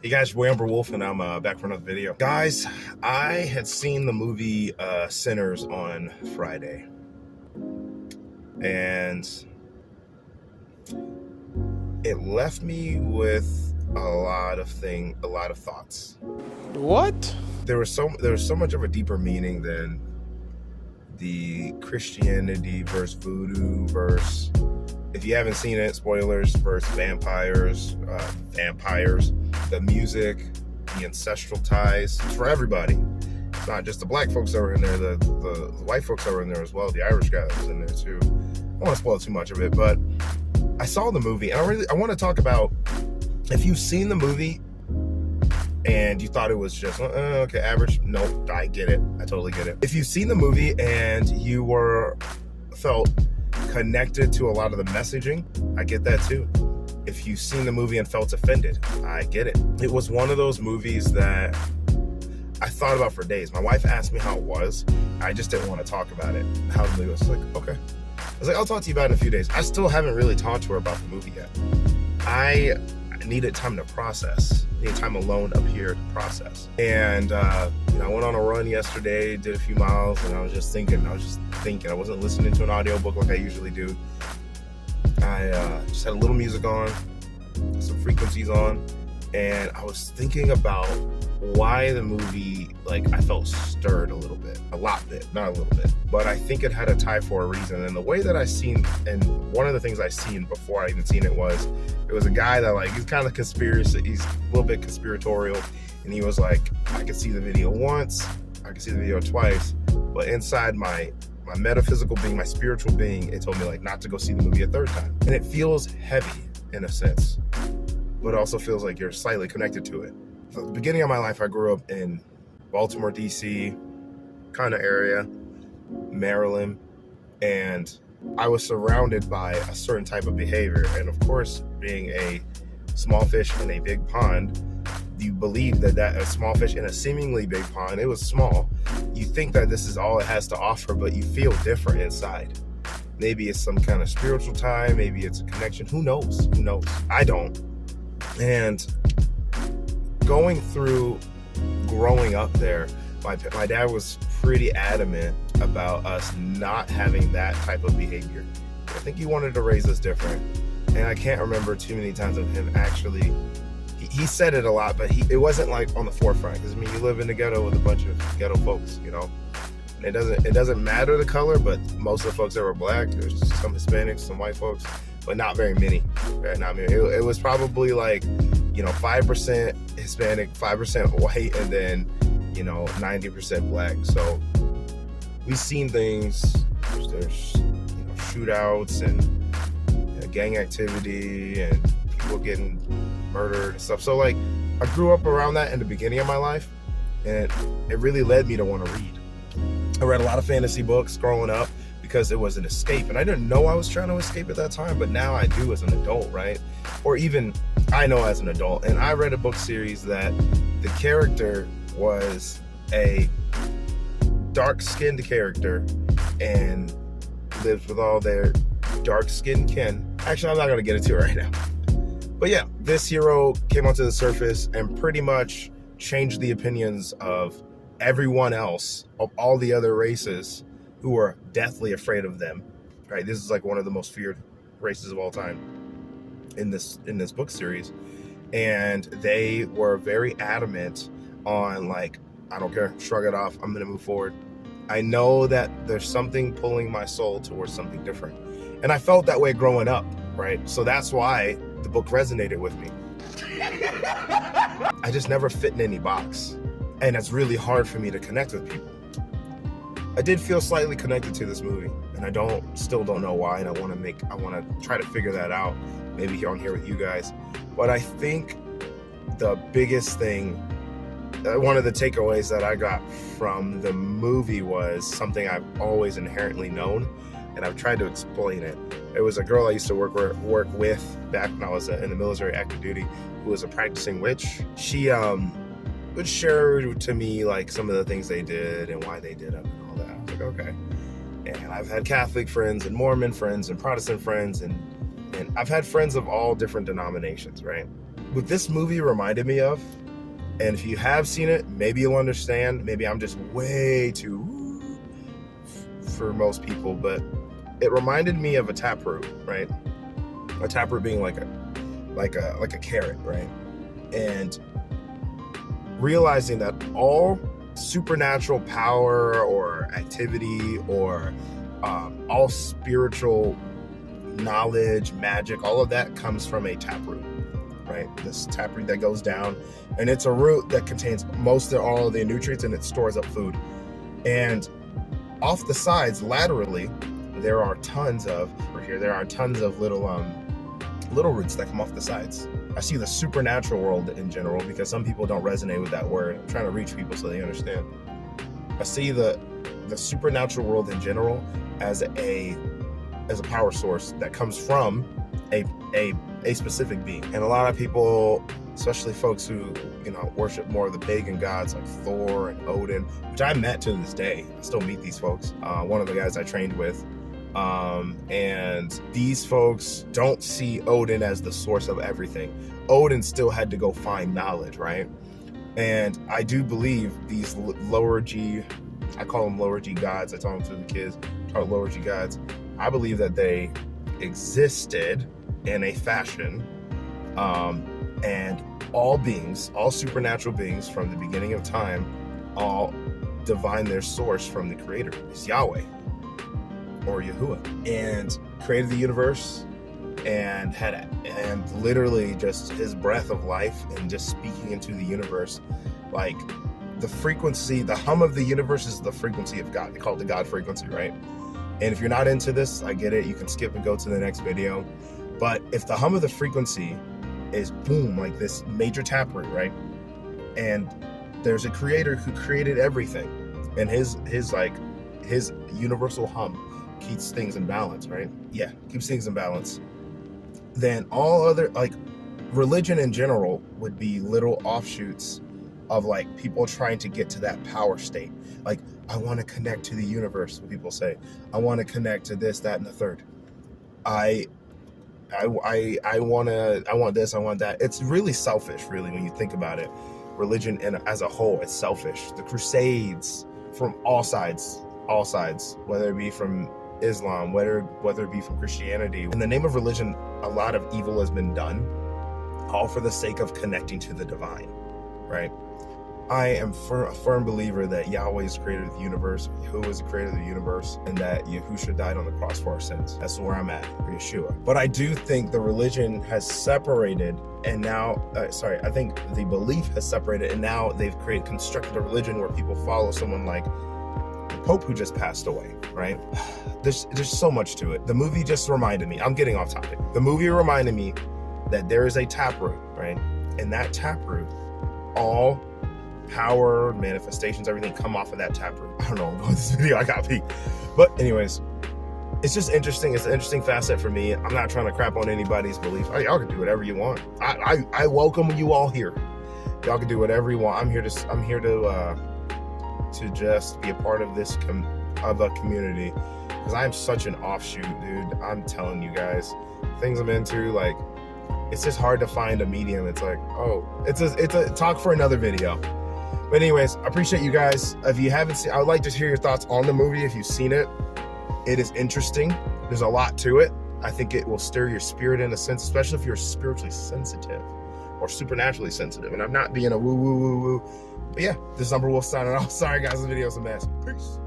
Hey guys, Amber Wolf, and I'm back for another video. Guys, I had seen the movie Sinners on Friday, and it left me with a lot of thoughts. What? There was so much of a deeper meaning than the Christianity versus voodoo versus, if you haven't seen it, spoilers, versus vampires, the music, the ancestral ties. It's for everybody. It's not just the black folks that were in there, the white folks that were in there as well, the Irish guy was in there too. I don't want to spoil too much of it, but I saw the movie, and I want to talk about, if you've seen the movie and you thought it was just, okay, average, nope, I get it. I totally get it. If you've seen the movie and you felt connected to a lot of the messaging, I get that too. If you've seen the movie and felt offended, I get it. It was one of those movies that I thought about for days. My wife asked me how it was. I just didn't want to talk about it. How the movie was. Like, okay. I was like, I'll talk to you about it in a few days. I still haven't really talked to her about the movie yet. I needed time to process. I needed time alone up here to process. And I went on a run yesterday, did a few miles, and I was just thinking. I wasn't listening to an audiobook like I usually do. I just had a little music on, some frequencies on, and I was thinking about why the movie, I felt stirred a little bit, not a little bit, but I think it had a tie for a reason. And the way that I seen, and one of the things I seen before I even seen it was a guy that he's kind of conspiracy, he's a little bit conspiratorial, and he was like, I could see the video once, I could see the video twice, but inside my metaphysical being, my spiritual being, it told me not to go see the movie a third time. And it feels heavy in a sense, but it also feels like you're slightly connected to it. At the beginning of my life, I grew up in Baltimore, DC kind of area, Maryland, and I was surrounded by a certain type of behavior. And of course, being a small fish in a big pond, you believe that a small fish in a seemingly big pond, it was small, you think that this is all it has to offer, but you feel different inside. Maybe it's some kind of spiritual tie, maybe it's a connection, who knows? I don't. And going through growing up there, my dad was pretty adamant about us not having that type of behavior. I think he wanted to raise us different, and I can't remember too many times of him actually. He said it a lot, but it wasn't on the forefront, because you live in the ghetto with a bunch of ghetto folks, and it doesn't matter the color, but most of the folks that were black, there's some Hispanics, some white folks, but not very many. Right? Not many. It was probably 5% Hispanic, 5% white, and then 90% black. So we've seen things. There's shootouts and gang activity and people getting murdered and stuff. So I grew up around that in the beginning of my life, and it really led me to want to read. I read a lot of fantasy books growing up because it was an escape, and I didn't know I was trying to escape at that time, but now I do as an adult, right? Or even I know as an adult. And I read a book series that the character was a dark-skinned character and lived with all their dark-skinned kin. Actually, I'm not going to get into it right now. But yeah, this hero came onto the surface and pretty much changed the opinions of everyone else, of all the other races who were deathly afraid of them. Right? This is one of the most feared races of all time in this book series. And they were very adamant on I don't care, shrug it off, I'm gonna move forward. I know that there's something pulling my soul towards something different. And I felt that way growing up, right? So that's why the book resonated with me. I just never fit in any box. And it's really hard for me to connect with people. I did feel slightly connected to this movie, and I still don't know why, and I want to try to figure that out, maybe on here with you guys. But I think the biggest thing, one of the takeaways that I got from the movie was something I've always inherently known, and I've tried to explain it. It was a girl I used to work with back when I was in the military active duty, who was a practicing witch. She would share to me some of the things they did and why they did them and all that. I was like, okay. And I've had Catholic friends and Mormon friends and Protestant friends, and I've had friends of all different denominations, right? what this movie reminded me of, and if you have seen it, maybe you'll understand. Maybe I'm just way too for most people, but it reminded me of a taproot, right? A taproot being like a carrot, right? And realizing that all supernatural power or activity or all spiritual knowledge, magic, all of that comes from a taproot, right? This taproot that goes down, and it's a root that contains most of all of the nutrients, and it stores up food. And off the sides, laterally, there are tons of little roots that come off the sides. I see the supernatural world in general, because some people don't resonate with that word. I'm trying to reach people so they understand. I see the supernatural world in general as a power source that comes from a specific being. And a lot of people, especially folks who, worship more of the pagan gods like Thor and Odin, which I met to this day. I still meet these folks. One of the guys I trained with. And these folks don't see Odin as the source of everything. Odin still had to go find knowledge, right? And I do believe these lower G, I call them lower G gods. I tell them to the kids, lower G gods. I believe that they existed in a fashion, and all beings, all supernatural beings from the beginning of time, all divine their source from the creator. It's Yahweh or Yahuwah, and created the universe and literally just his breath of life and just speaking into the universe. Like the frequency, the hum of the universe is the frequency of God. They call it the God frequency, right? And if you're not into this, I get it. You can skip and go to the next video. But if the hum of the frequency is boom, like this major taproot, right? And there's a creator who created everything, and his universal hum keeps things in balance, right? Yeah, keeps things in balance. Then all other, like, religion in general would be little offshoots of like people trying to get to that power state. Like, I want to connect to the universe, what people say. I want to connect to this, that, and the third. I want this, I want that. It's really selfish, really, when you think about it. Religion as a whole, it's selfish. The Crusades from all sides, whether it be from Islam, whether it be from Christianity. In the name of religion, a lot of evil has been done, all for the sake of connecting to the divine, right? I am a firm believer that Yahweh is the creator of the universe, Yahuwah is the creator of the universe, and that Yahusha died on the cross for our sins. That's where I'm at, or Yeshua. But I do think the religion has separated, and now, I think the belief has separated, and now they've constructed a religion where people follow someone like the Pope who just passed away, right? There's so much to it. The movie just reminded me, I'm getting off topic. The movie reminded me that there is a taproot, right? And that taproot, all power, manifestations, everything come off of that taproot. I don't know about this video, I got peaked. But anyways, it's just interesting. It's an interesting facet for me. I'm not trying to crap on anybody's belief. Y'all can do whatever you want. I welcome you all here. Y'all can do whatever you want. I'm here to just be a part of this of a community, because I am such an offshoot, dude. I'm telling you guys, things I'm into, like, it's just hard to find a medium. It's like, oh, it's a talk for another video. But anyways, I appreciate you guys. If you haven't seen, I would like to hear your thoughts on the movie. If you've seen it, it is interesting. There's a lot to it. I think it will stir your spirit in a sense, especially if you're spiritually sensitive or supernaturally sensitive. And I'm not being a woo woo woo woo. But yeah, this is Number Wolf signing off. Sorry guys, this video's a mess. Peace.